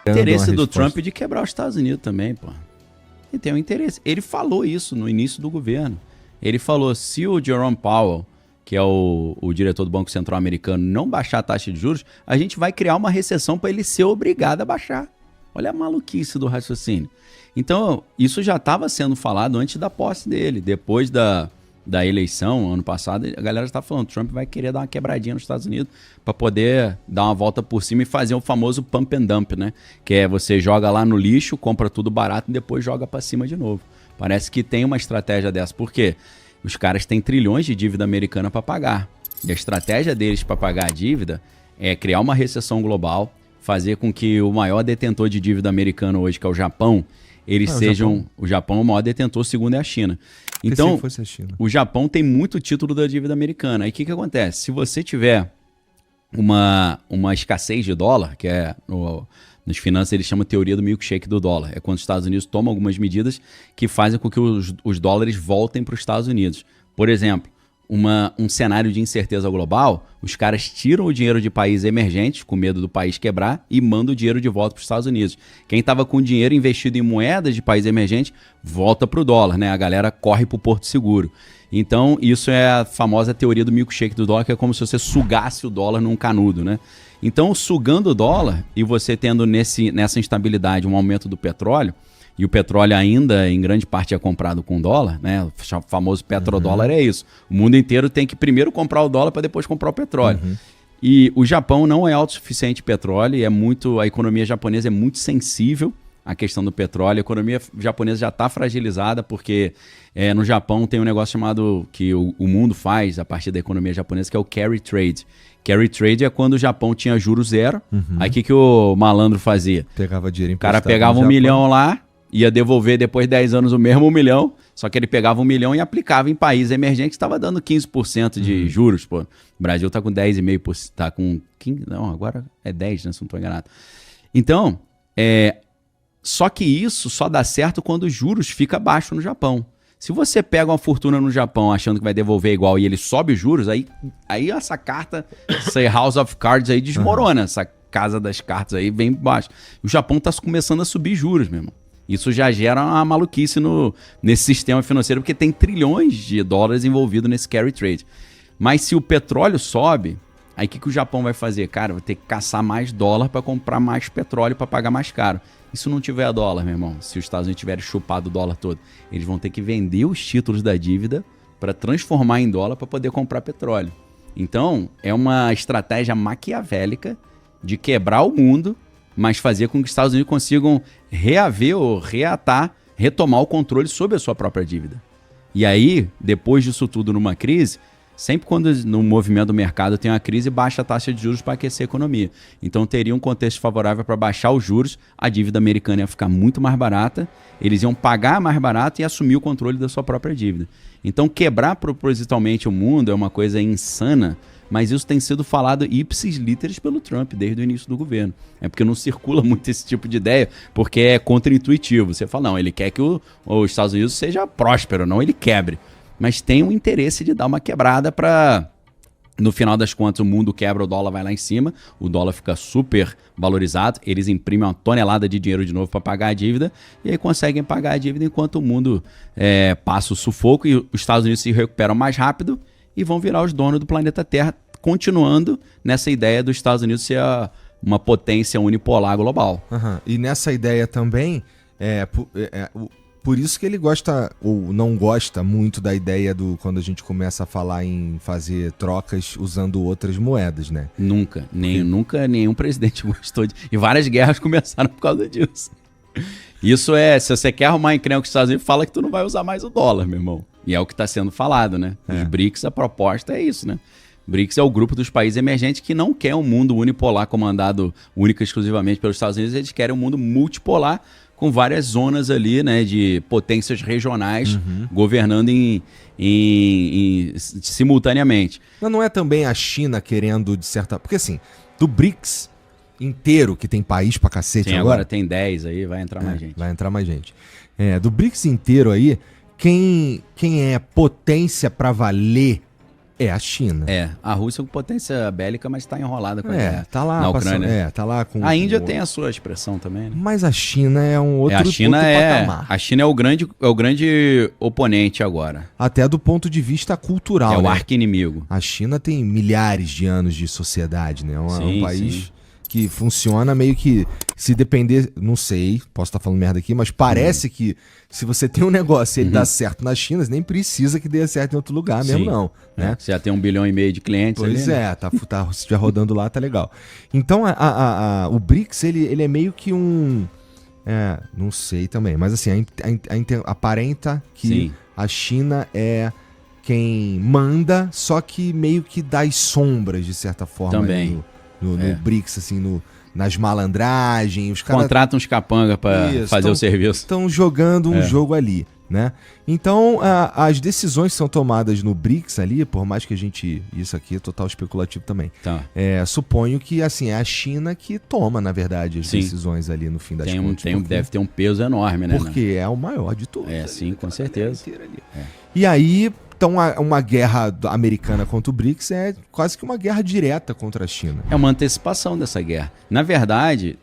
Interesse do Trump de quebrar os Estados Unidos também, pô. Ele tem um interesse. Ele falou isso no início do governo. Ele falou, se o Jerome Powell, que é o diretor do Banco Central americano, não baixar a taxa de juros, a gente vai criar uma recessão para ele ser obrigado a baixar. Olha a maluquice do raciocínio. Então, isso já estava sendo falado antes da posse dele. Depois da eleição, ano passado, a galera está falando, Trump vai querer dar uma quebradinha nos Estados Unidos para poder dar uma volta por cima e fazer o famoso pump and dump, né? Que é você joga lá no lixo, compra tudo barato e depois joga para cima de novo. Parece que tem uma estratégia dessa. Por quê? Os caras têm trilhões de dívida americana para pagar. E a estratégia deles para pagar a dívida é criar uma recessão global, fazer com que o maior detentor de dívida americano hoje, que é o Japão, eles sejam... O Japão é o maior detentor, o segundo é a China. Então, fosse a China. O Japão tem muito título da dívida americana. Aí o que acontece? Se você tiver uma escassez de dólar, que é... Nas finanças eles chamam de teoria do milkshake do dólar. É quando os Estados Unidos tomam algumas medidas que fazem com que os dólares voltem para os Estados Unidos. Por exemplo, um cenário de incerteza global, os caras tiram o dinheiro de países emergentes, com medo do país quebrar, e mandam o dinheiro de volta para os Estados Unidos. Quem estava com dinheiro investido em moedas de países emergentes, volta para o dólar, né? A galera corre para o Porto Seguro. Então, isso é a famosa teoria do milkshake do dólar, que é como se você sugasse o dólar num canudo, né? Então, sugando o dólar e você tendo nessa instabilidade um aumento do petróleo, e o petróleo ainda, em grande parte, é comprado com dólar, né? O famoso petrodólar é isso. O mundo inteiro tem que primeiro comprar o dólar para depois comprar o petróleo. E o Japão não é autossuficiente em petróleo, e a economia japonesa é muito sensível à questão do petróleo. A economia japonesa já está fragilizada, porque no Japão tem um negócio chamado, que o mundo faz a partir da economia japonesa, que é o carry trade. Carry trade é quando o Japão tinha juros zero. Aí o que o malandro fazia? Pegava dinheiro emprestado. O cara pegava $1 milhão lá, ia devolver depois de 10 anos o mesmo $1 milhão, só que ele pegava $1 milhão e aplicava em países emergentes que estava dando 15% de juros. Pô. O Brasil está com 10,5%, está com 15%, não, agora é 10%, né, se não estou enganado. Então, só que isso só dá certo quando os juros ficam baixos no Japão. Se você pega uma fortuna no Japão achando que vai devolver igual e ele sobe os juros, aí essa carta, essa House of Cards aí desmorona, essa casa das cartas aí vem baixo. O Japão está começando a subir juros, meu irmão. Isso já gera uma maluquice nesse sistema financeiro, porque tem trilhões de dólares envolvidos nesse carry trade. Mas se o petróleo sobe, aí o que o Japão vai fazer? Cara, vai ter que caçar mais dólar para comprar mais petróleo para pagar mais caro. E se não tiver dólar, meu irmão, se os Estados Unidos tiverem chupado o dólar todo, eles vão ter que vender os títulos da dívida para transformar em dólar para poder comprar petróleo. Então, é uma estratégia maquiavélica de quebrar o mundo, mas fazer com que os Estados Unidos consigam reaver ou retomar o controle sobre a sua própria dívida. E aí, depois disso tudo numa crise, sempre quando no movimento do mercado tem uma crise, baixa a taxa de juros para aquecer a economia. Então teria um contexto favorável para baixar os juros, a dívida americana ia ficar muito mais barata, eles iam pagar mais barato e assumir o controle da sua própria dívida. Então quebrar propositalmente o mundo é uma coisa insana, mas isso tem sido falado ipsis literis pelo Trump desde o início do governo. É porque não circula muito esse tipo de ideia, porque é contra-intuitivo. Você fala, não, ele quer que os Estados Unidos seja próspero, não ele quebre. Mas tem um interesse de dar uma quebrada para, no final das contas, o mundo quebra, o dólar vai lá em cima, o dólar fica super valorizado, eles imprimem uma tonelada de dinheiro de novo para pagar a dívida, e aí conseguem pagar a dívida enquanto o mundo passa o sufoco e os Estados Unidos se recuperam mais rápido e vão virar os donos do planeta Terra, continuando nessa ideia dos Estados Unidos ser uma potência unipolar global. E nessa ideia também, por isso que ele gosta ou não gosta muito da ideia quando a gente começa a falar em fazer trocas usando outras moedas, né? Nunca nenhum presidente gostou e várias guerras começaram por causa disso. Isso se você quer arrumar encrenca com os Estados Unidos, fala que tu não vai usar mais o dólar, meu irmão. E é o que está sendo falado, né? Os BRICS, a proposta é isso, né? BRICS é o grupo dos países emergentes que não quer um mundo unipolar comandado única e exclusivamente pelos Estados Unidos, eles querem um mundo multipolar com várias zonas ali, né, de potências regionais governando simultaneamente. Mas não é também a China querendo, de certa... Porque assim, do BRICS inteiro, que tem país pra cacete agora tem 10 aí, vai entrar mais gente. Vai entrar mais gente. Do BRICS inteiro aí, quem é potência pra valer é a China. A Rússia com potência bélica, mas está enrolada com a guerra tá lá na Ucrânia. tá lá com a Índia tem a sua expressão também, né? Mas a China é um outro, a China outro patamar. A China é o grande oponente agora. Até do ponto de vista cultural, É o né? arqui-inimigo. A China tem milhares de anos de sociedade, né? É um país sim. que funciona meio que, se depender, não sei, posso estar falando merda aqui, mas parece que se você tem um negócio e ele dá certo na China, você nem precisa que dê certo em outro lugar mesmo, não. Né? Você já tem 1,5 bilhão de clientes Pois ali, né? se estiver rodando lá, tá legal. Então, o BRICS, ele é meio que um... não sei também, mas assim, aparenta que Sim. a China é quem manda, só que meio que dá as sombras, de certa forma, Também. no BRICS, assim, nas malandragens. Os caras Contratam uns capanga pra fazer o serviço. estão jogando um jogo ali, né? Então, as decisões que são tomadas no BRICS ali, por mais que a gente... Isso aqui é total especulativo também. Tá. Suponho que, assim, é a China que toma, na verdade, as Sim. decisões ali no fim das contas. Deve ter um peso enorme, né? Porque é o maior de todos. Sim, com certeza. E aí... Então, uma guerra americana contra o BRICS é quase que uma guerra direta contra a China. É uma antecipação dessa guerra. Na verdade,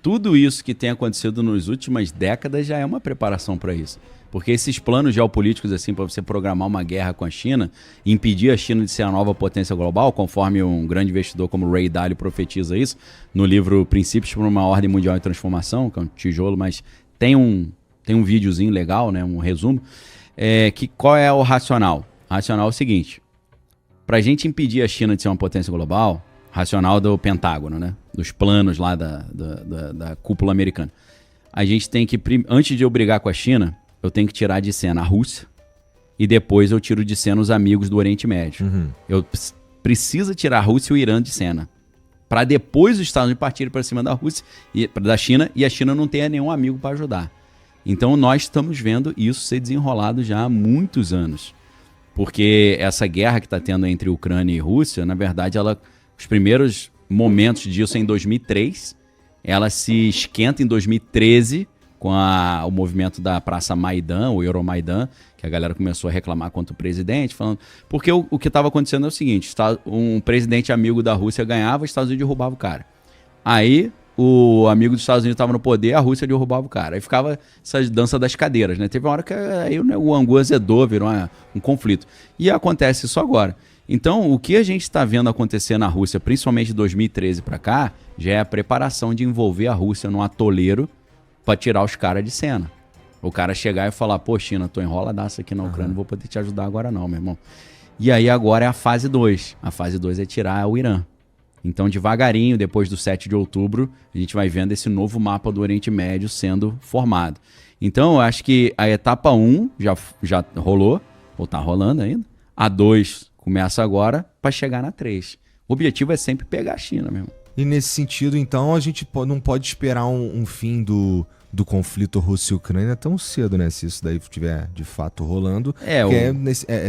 tudo isso que tem acontecido nas últimas décadas já é uma preparação para isso. Porque esses planos geopolíticos, assim, para você programar uma guerra com a China, impedir a China de ser a nova potência global, conforme um grande investidor como Ray Dalio profetiza isso, no livro Princípios para uma Ordem Mundial em Transformação, que é um tijolo, mas tem um videozinho legal, né, um resumo. Qual é o racional? O racional é o seguinte: para a gente impedir a China de ser uma potência global, racional do Pentágono, né? Dos planos lá da cúpula americana, a gente tem que, antes de eu brigar com a China, eu tenho que tirar de cena a Rússia e depois eu tiro de cena os amigos do Oriente Médio. Eu preciso tirar a Rússia e o Irã de cena, para depois os Estados Unidos partirem para cima da Rússia da China, e a China não tenha nenhum amigo para ajudar. Então nós estamos vendo isso ser desenrolado já há muitos anos. Porque essa guerra que está tendo entre Ucrânia e Rússia, na verdade, os primeiros momentos disso é em 2003. Ela se esquenta em 2013 com o movimento da Praça Maidan, o Euromaidan, que a galera começou a reclamar contra o presidente, falando... Porque o que estava acontecendo é o seguinte: um presidente amigo da Rússia ganhava, os Estados Unidos derrubavam o cara. Aí... o amigo dos Estados Unidos estava no poder, a Rússia derrubava o cara. Aí ficava essa dança das cadeiras, né? Teve uma hora que aí o angu azedou, virou um conflito. E acontece isso agora. Então, o que a gente está vendo acontecer na Rússia, principalmente de 2013 para cá, já é a preparação de envolver a Rússia num atoleiro para tirar os caras de cena. O cara chegar e falar: pô, China, tô enroladaço aqui na Ucrânia, não vou poder te ajudar agora não, meu irmão. E aí agora é a fase 2. A fase 2 é tirar o Irã. Então, devagarinho, depois do 7 de outubro, a gente vai vendo esse novo mapa do Oriente Médio sendo formado. Então, eu acho que a etapa 1 já rolou, ou tá rolando ainda. A 2 começa agora para chegar na 3. O objetivo é sempre pegar a China mesmo. E nesse sentido, então, a gente não pode esperar um fim do conflito Rússia e Ucrânia tão cedo, né? Se isso daí estiver de fato rolando.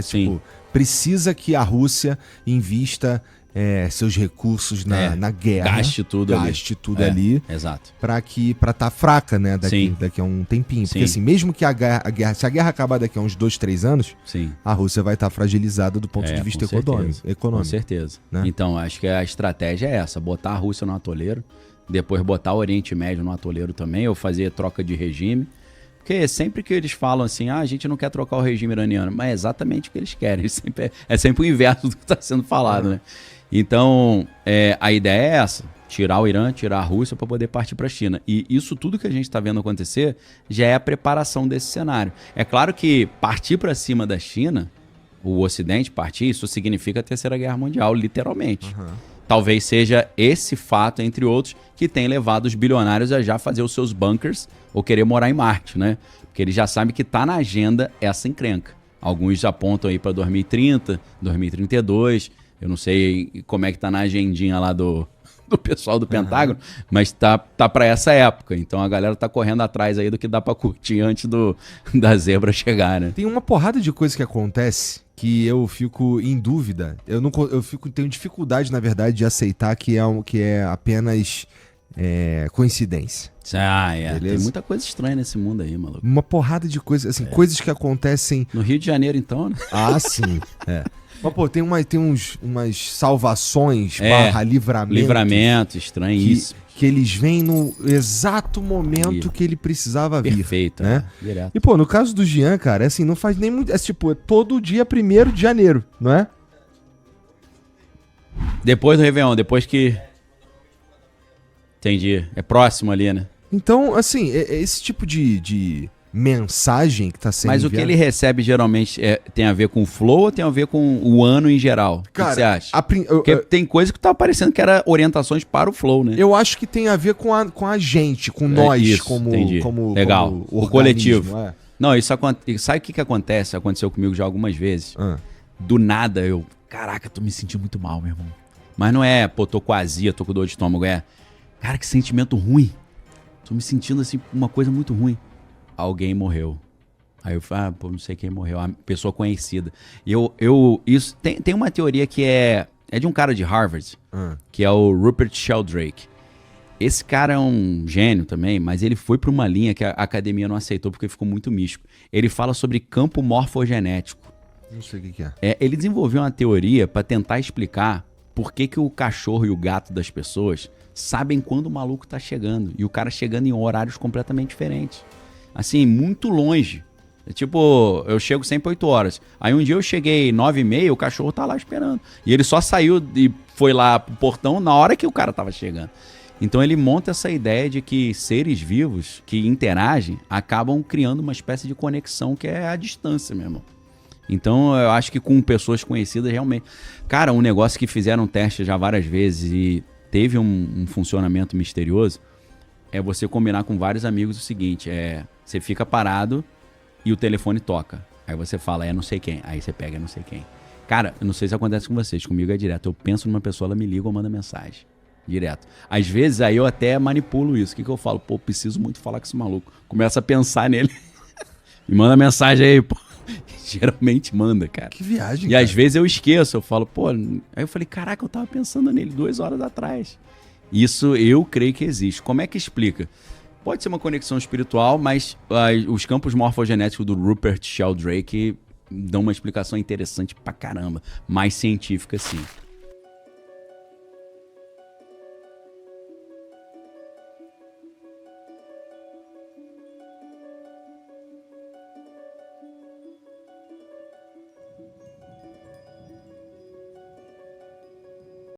Tipo, precisa que a Rússia invista... seus recursos na guerra. Gaste tudo ali. Exato. Pra tá fraca, né? Daqui a um tempinho. Porque assim, mesmo que se a guerra acabar daqui a uns 2-3 anos, a Rússia vai estar fragilizada do ponto de vista econômico. Com certeza. Né? Então, acho que a estratégia é essa: botar a Rússia no atoleiro, depois botar o Oriente Médio no atoleiro também, ou fazer troca de regime. Porque sempre que eles falam assim, a gente não quer trocar o regime iraniano, mas é exatamente o que eles querem. É sempre o inverso do que está sendo falado, né? Então, a ideia é essa: tirar o Irã, tirar a Rússia para poder partir para a China. E isso tudo que a gente está vendo acontecer já é a preparação desse cenário. É claro que partir para cima da China, o Ocidente partir, isso significa a Terceira Guerra Mundial, literalmente. Talvez seja esse fato, entre outros, que tem levado os bilionários a já fazer os seus bunkers ou querer morar em Marte, né? Porque eles já sabem que está na agenda essa encrenca. Alguns apontam aí para 2030, 2032... Eu não sei como é que tá na agendinha lá do pessoal do Pentágono, mas tá para essa época. Então a galera tá correndo atrás aí do que dá para curtir antes da zebra chegar, né? Tem uma porrada de coisa que acontece que eu fico em dúvida. Tenho dificuldade, na verdade, de aceitar que é apenas coincidência. Tem muita coisa estranha nesse mundo aí, maluco. Uma porrada de coisas, assim, coisas que acontecem... No Rio de Janeiro, então, né? Sim. Mas, pô, tem umas salvações barra livramento. Livramento, estranho isso. Que eles vêm no exato momento que ele precisava vir. Perfeito, né? Direto. E, pô, no caso do Jean, cara, é assim, não faz nem muito... É tipo, é todo dia 1º de janeiro, não é? Depois do Réveillon, depois que... Entendi. É próximo ali, né? Então, assim, esse tipo de mensagem que tá sendo Mas o que ele recebe geralmente tem a ver com o flow ou tem a ver com o ano em geral? Cara, o que você acha? Porque Porque tem coisa que tá parecendo que era orientações para o flow, né? eu acho que tem a ver com a gente, com nós, isso, como legal. como O coletivo. organismo, Não, isso acontece. Sabe o que acontece? Aconteceu comigo já algumas vezes. Do nada caraca, tô me sentindo muito mal, meu irmão. Mas não é, pô, tô com azia, tô com dor de estômago, cara, que sentimento ruim. Tô me sentindo assim, uma coisa muito ruim. Alguém morreu. Aí eu falo, pô, não sei quem morreu, uma pessoa conhecida. E isso tem uma teoria que é de um cara de Harvard, que é o Rupert Sheldrake. Esse cara é um gênio também, mas ele foi para uma linha que a academia não aceitou porque ficou muito místico. Ele fala sobre campo morfogenético. Não sei o que é. Ele desenvolveu uma teoria para tentar explicar por que o cachorro e o gato das pessoas sabem quando o maluco tá chegando. E o cara chegando em horários completamente diferentes. Assim, muito longe. Tipo, eu chego sempre 8 horas. Aí um dia eu cheguei 9h30, o cachorro tá lá esperando. E ele só saiu e foi lá pro portão na hora que o cara tava chegando. Então ele monta essa ideia de que seres vivos que interagem acabam criando uma espécie de conexão que é a distância, meu irmão. Então eu acho que com pessoas conhecidas realmente... Cara, um negócio que fizeram teste já várias vezes e teve um funcionamento misterioso é você combinar com vários amigos o seguinte, você fica parado e o telefone toca. Aí você fala, não sei quem. Aí você pega, não sei quem. Cara, eu não sei se acontece com vocês, comigo é direto. Eu penso numa pessoa, ela me liga ou manda mensagem. Direto. Às vezes aí eu até manipulo isso. O que eu falo? Pô, preciso muito falar com esse maluco. Começa a pensar nele. Me manda mensagem aí, pô. Geralmente manda, cara. Que viagem, E cara. às vezes eu esqueço, eu falo, pô... Aí eu falei, caraca, eu tava pensando nele 2 horas atrás. Isso eu creio que existe. Como é que explica? Pode ser uma conexão espiritual, mas os campos morfogenéticos do Rupert Sheldrake dão uma explicação interessante pra caramba. Mais científica, sim.